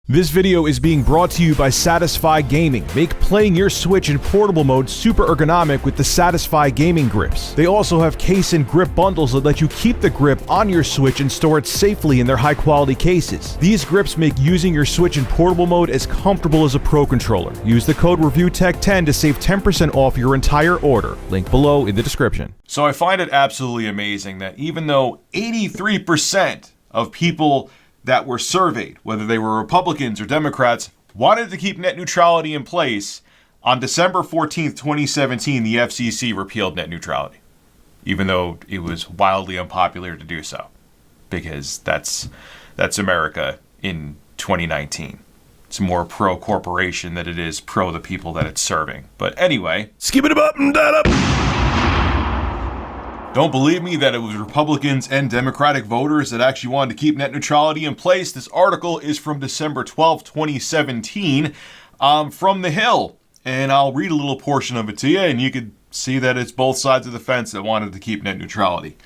This video is being brought to you by Satisfy Gaming. Make playing your Switch in portable mode super ergonomic with the Satisfy Gaming grips. They also have case and grip bundles that let you keep the grip on your Switch and store it safely in their high-quality cases. These grips make using your Switch in portable mode as comfortable as a Pro controller. Use the code ReviewTech10 to save 10% off your entire order. Link below in the description. So I find it absolutely amazing that even though 83% of people that were surveyed, whether they were Republicans or Democrats, wanted to keep net neutrality in place, on December 14th, 2017, the FCC repealed net neutrality, even though it was wildly unpopular to do so, because that's America in 2019. It's more pro-corporation than it is pro the people that it's serving. But anyway, skip it up and that up. Don't believe me that it was Republicans and Democratic voters that actually wanted to keep net neutrality in place? This article is from December 12th, 2017, from The Hill. And I'll read a little portion of it to you, and you could see that it's both sides of the fence that wanted to keep net neutrality.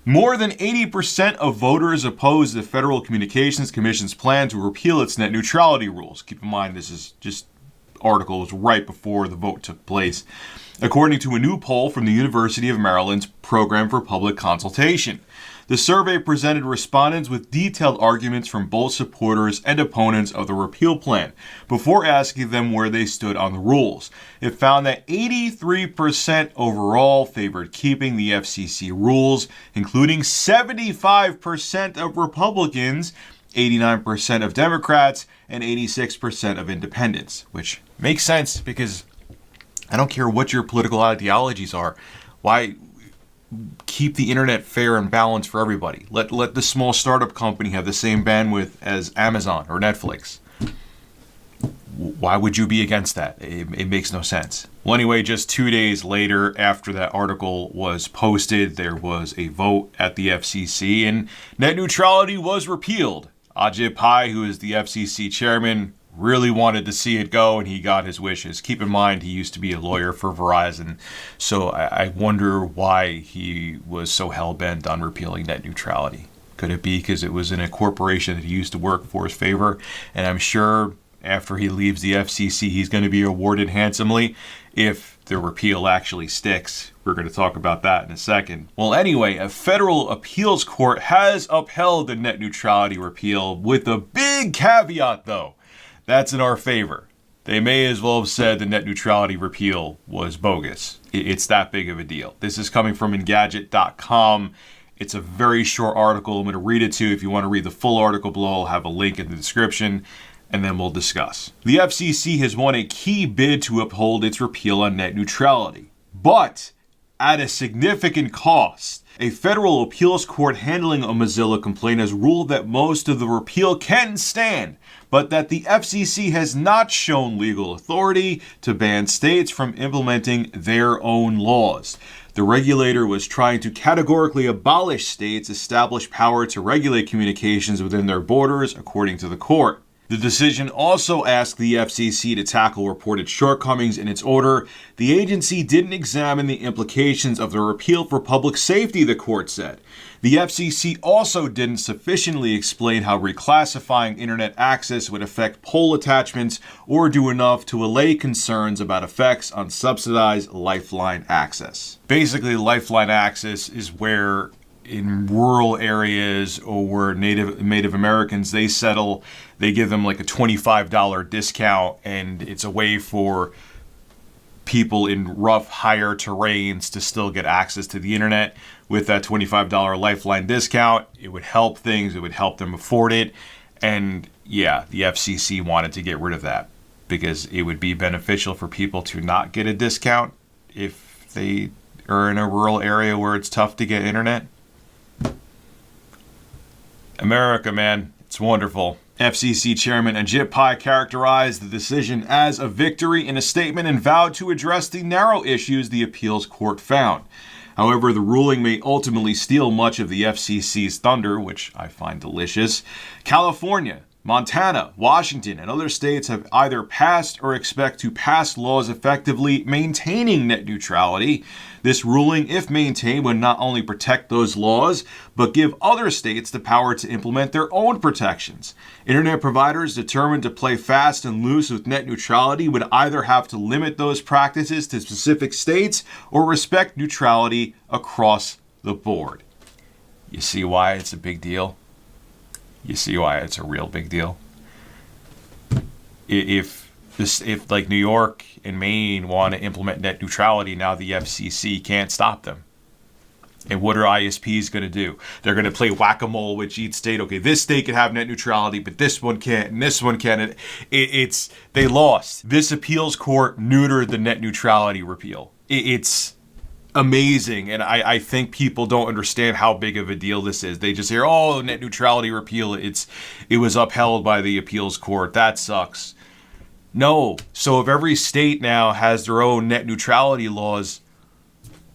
More than 80% of voters opposed the Federal Communications Commission's plan to repeal its net neutrality rules. Keep in mind, this is just articles right before the vote took place, according to a new poll from the University of Maryland's Program for Public Consultation. The survey presented respondents with detailed arguments from both supporters and opponents of the repeal plan before asking them where they stood on the rules. It found that 83% overall favored keeping the FCC rules, including 75% of Republicans, 89% of Democrats, and 86% of independents, which makes sense because I don't care what your political ideologies are. Why keep the internet fair and balanced for everybody? Let the small startup company have the same bandwidth as Amazon or Netflix. Why would you be against that? It makes no sense. Well, anyway, just 2 days later after that article was posted, there was a vote at the FCC and net neutrality was repealed. Ajit Pai, who is the FCC chairman, really wanted to see it go, and he got his wishes. Keep in mind, he used to be a lawyer for Verizon, so I wonder why he was so hell-bent on repealing net neutrality. Could it be because it was in a corporation that he used to work for his favor? And I'm sure after he leaves the FCC, he's going to be awarded handsomely if the repeal actually sticks. We're going to talk about that in a second. Well, anyway, a federal appeals court has upheld the net neutrality repeal with a big caveat, though. That's in our favor. They may as well have said the net neutrality repeal was bogus. It's that big of a deal. This is coming from Engadget.com. It's a very short article. I'm going to read it to you. If you want to read the full article below, I'll have a link in the description, and then we'll discuss. The FCC has won a key bid to uphold its repeal on net neutrality, but at a significant cost. A federal appeals court handling a Mozilla complaint has ruled that most of the repeal can stand, but that the FCC has not shown legal authority to ban states from implementing their own laws. The regulator was trying to categorically abolish states' established power to regulate communications within their borders, according to the court. The decision also asked the FCC to tackle reported shortcomings in its order. The agency didn't examine the implications of the repeal for public safety, the court said. The FCC also didn't sufficiently explain how reclassifying internet access would affect poll attachments or do enough to allay concerns about effects on subsidized Lifeline access. Basically, Lifeline access is where in rural areas or where Native Americans, they settle, they give them like a $25 discount, and it's a way for people in rough, higher terrains to still get access to the internet. With that $25 Lifeline discount, it would help things, it would help them afford it, and yeah, the FCC wanted to get rid of that because it would be beneficial for people to not get a discount if they are in a rural area where it's tough to get internet. America, man, it's wonderful. FCC Chairman Ajit Pai characterized the decision as a victory in a statement and vowed to address the narrow issues the appeals court found. However, the ruling may ultimately steal much of the FCC's thunder, which I find delicious. California, Montana, Washington, and other states have either passed or expect to pass laws effectively maintaining net neutrality. This ruling, if maintained, would not only protect those laws, but give other states the power to implement their own protections. Internet providers determined to play fast and loose with net neutrality would either have to limit those practices to specific states or respect neutrality across the board. You see why it's a big deal? You see why it's a real big deal? If like New York and Maine want to implement net neutrality, now the FCC can't stop them. And what are ISPs going to do? They're going to play whack-a-mole with each state. Okay, this state can have net neutrality, but this one can't, and this one can't. They lost. This appeals court neutered the net neutrality repeal. It's amazing, and I think people don't understand how big of a deal this is. They just hear, oh, net neutrality repeal, it was upheld by the appeals court. That sucks. No. So if every state now has their own net neutrality laws,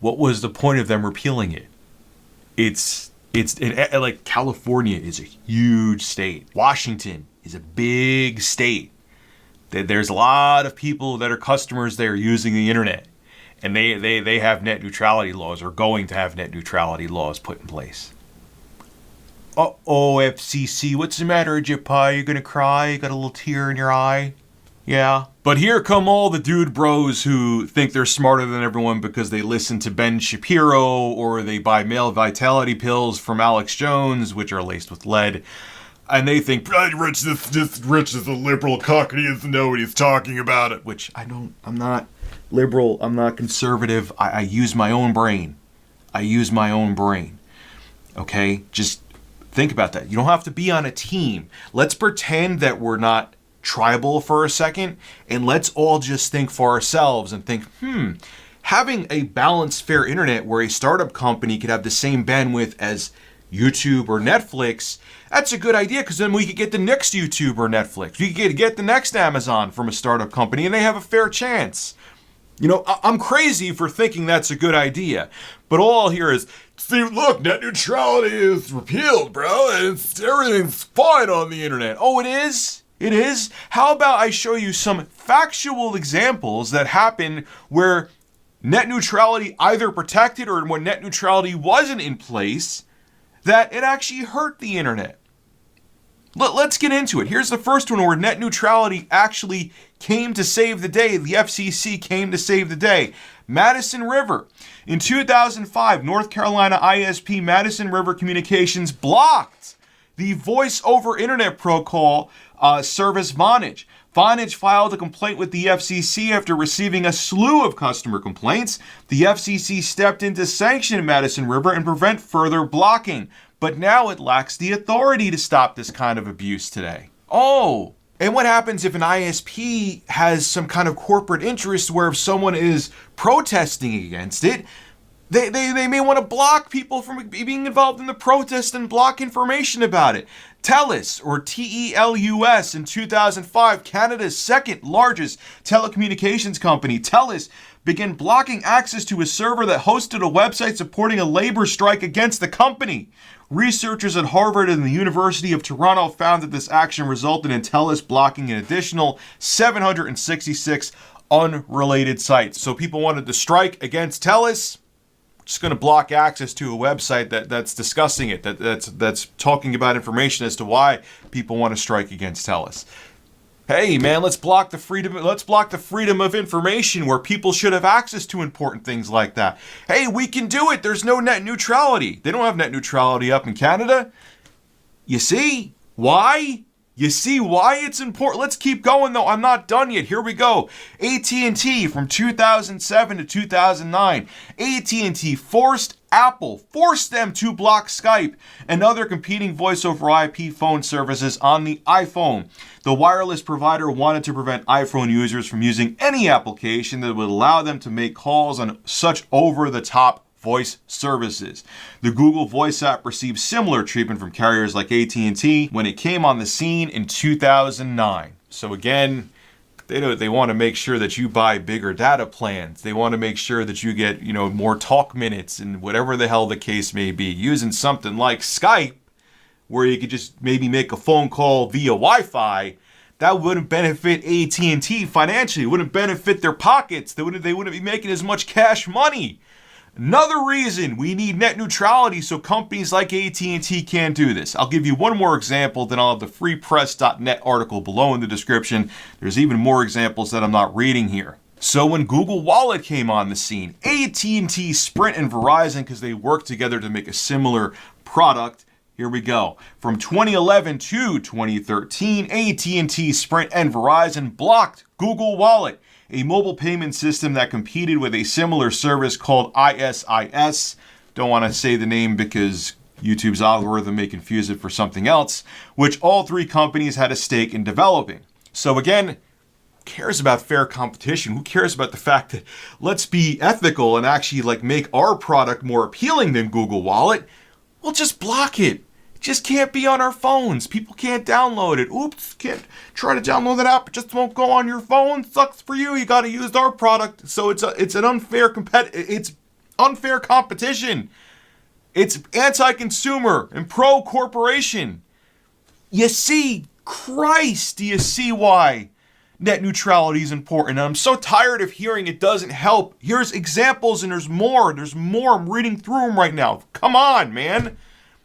what was the point of them repealing it? It's like California is a huge state. Washington is a big state. There's a lot of people that are customers there using the internet. And they have net neutrality laws, or going to have net neutrality laws put in place. Uh-oh, FCC, what's the matter, Jippa? You gonna cry? You got a little tear in your eye? Yeah. But here come all the dude bros who think they're smarter than everyone because they listen to Ben Shapiro, or they buy male vitality pills from Alex Jones, which are laced with lead. And they think, Rich is a liberal cock and he doesn't know what he's talking about. It, which I'm not liberal, I'm not conservative. I use my own brain. Okay? Just think about that. You don't have to be on a team. Let's pretend that we're not tribal for a second, and let's all just think for ourselves and think, having a balanced, fair internet where a startup company could have the same bandwidth as YouTube or Netflix, that's a good idea, because then we could get the next YouTube or Netflix. We could get the next Amazon from a startup company, and they have a fair chance. You know, I'm crazy for thinking that's a good idea, but all I'll hear is, see, look, net neutrality is repealed, bro, and everything's fine on the internet. Oh, it is? It is? How about I show you some factual examples that happen where net neutrality either protected, or when net neutrality wasn't in place, that it actually hurt the internet. Let's get into it. Here's the first one where net neutrality actually came to save the day. The FCC came to save the day. Madison River. In 2005, North Carolina ISP Madison River Communications blocked the voice over internet protocol service Vonage. Vonage filed a complaint with the FCC after receiving a slew of customer complaints. The FCC stepped in to sanction Madison River and prevent further blocking. But now it lacks the authority to stop this kind of abuse today. Oh, and what happens if an ISP has some kind of corporate interest where if someone is protesting against it, they may want to block people from being involved in the protest and block information about it. TELUS, or TELUS, in 2005, Canada's second largest telecommunications company, TELUS, began blocking access to a server that hosted a website supporting a labor strike against the company. Researchers at Harvard and the University of Toronto found that this action resulted in TELUS blocking an additional 766 unrelated sites. So people wanted to strike against TELUS. Just going to block access to a website that's discussing it, that's talking about information as to why people want to strike against TELUS. Hey man, let's block the freedom of information where people should have access to important things like that. Hey, we can do it. There's no net neutrality. They don't have net neutrality up in Canada. You see? Why? You see why it's important? Let's keep going though. I'm not done yet. Here we go. AT&T from 2007 to 2009. AT&T forced them to block Skype and other competing voice over IP phone services on the iPhone. The wireless provider wanted to prevent iPhone users from using any application that would allow them to make calls on such over-the-top voice services. The Google Voice app received similar treatment from carriers like AT&T when it came on the scene in 2009. So again, they want to make sure that you buy bigger data plans. They want to make sure that you get, more talk minutes and whatever the hell the case may be. Using something like Skype, where you could just maybe make a phone call via Wi-Fi, that wouldn't benefit AT&T financially. It wouldn't benefit their pockets. They wouldn't be making as much cash money. Another reason we need net neutrality so companies like AT&T can't do this. I'll give you one more example, then I'll have the freepress.net article below in the description. There's even more examples that I'm not reading here. So when Google Wallet came on the scene, AT&T, Sprint, and Verizon, because they worked together to make a similar product, here we go. From 2011 to 2013, AT&T, Sprint, and Verizon blocked Google Wallet, a mobile payment system that competed with a similar service called ISIS. Don't want to say the name because YouTube's algorithm may confuse it for something else, which all three companies had a stake in developing. So again, who cares about fair competition? Who cares about the fact that let's be ethical and actually make our product more appealing than Google Wallet? We'll just block it. It just can't be on our phones. People can't download it. Oops, can't try to download that app. It just won't go on your phone. Sucks for you. You got to use our product. So it's an unfair unfair competition. It's anti-consumer and pro-corporation. You see, Christ, do you see why net neutrality is important? And I'm so tired of hearing it doesn't help. Here's examples and there's more. There's more. I'm reading through them right now. Come on, man.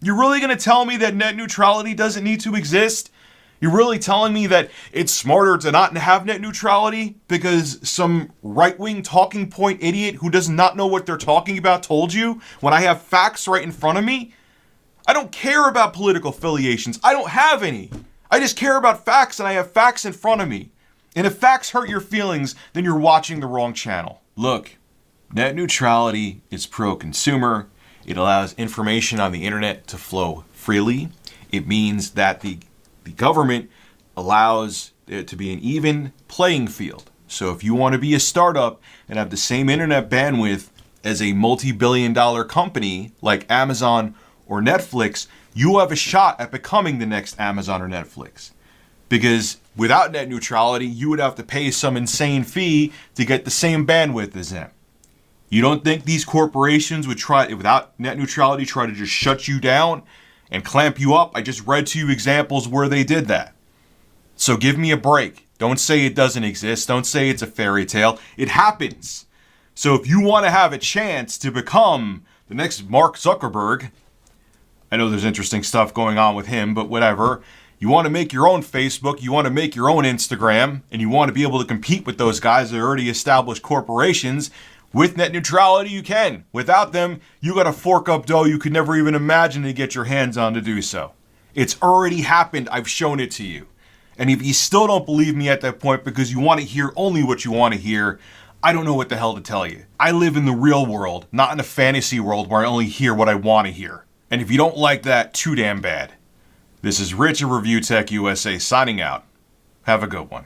You're really going to tell me that net neutrality doesn't need to exist? You're really telling me that it's smarter to not have net neutrality because some right-wing talking point idiot who does not know what they're talking about told you when I have facts right in front of me? I don't care about political affiliations. I don't have any. I just care about facts, and I have facts in front of me. And if facts hurt your feelings, then you're watching the wrong channel. Look, net neutrality is pro-consumer. It allows information on the internet to flow freely. It means that the government allows it to be an even playing field. So if you want to be a startup and have the same internet bandwidth as a multi-billion-dollar company like Amazon or Netflix, you have a shot at becoming the next Amazon or Netflix. Because without net neutrality, you would have to pay some insane fee to get the same bandwidth as them. You don't think these corporations would try, without net neutrality, try to just shut you down and clamp you up? I just read to you examples where they did that. So give me a break. Don't say it doesn't exist. Don't say it's a fairy tale. It happens. So if you want to have a chance to become the next Mark Zuckerberg, I know there's interesting stuff going on with him, but whatever. You want to make your own Facebook, you want to make your own Instagram, and you want to be able to compete with those guys that are already established corporations. With net neutrality, you can. Without them, you got to fork up dough you could never even imagine to get your hands on to do so. It's already happened. I've shown it to you. And if you still don't believe me at that point because you want to hear only what you want to hear, I don't know what the hell to tell you. I live in the real world, not in a fantasy world where I only hear what I want to hear. And if you don't like that, too damn bad. This is Rich of Review Tech USA signing out. Have a good one.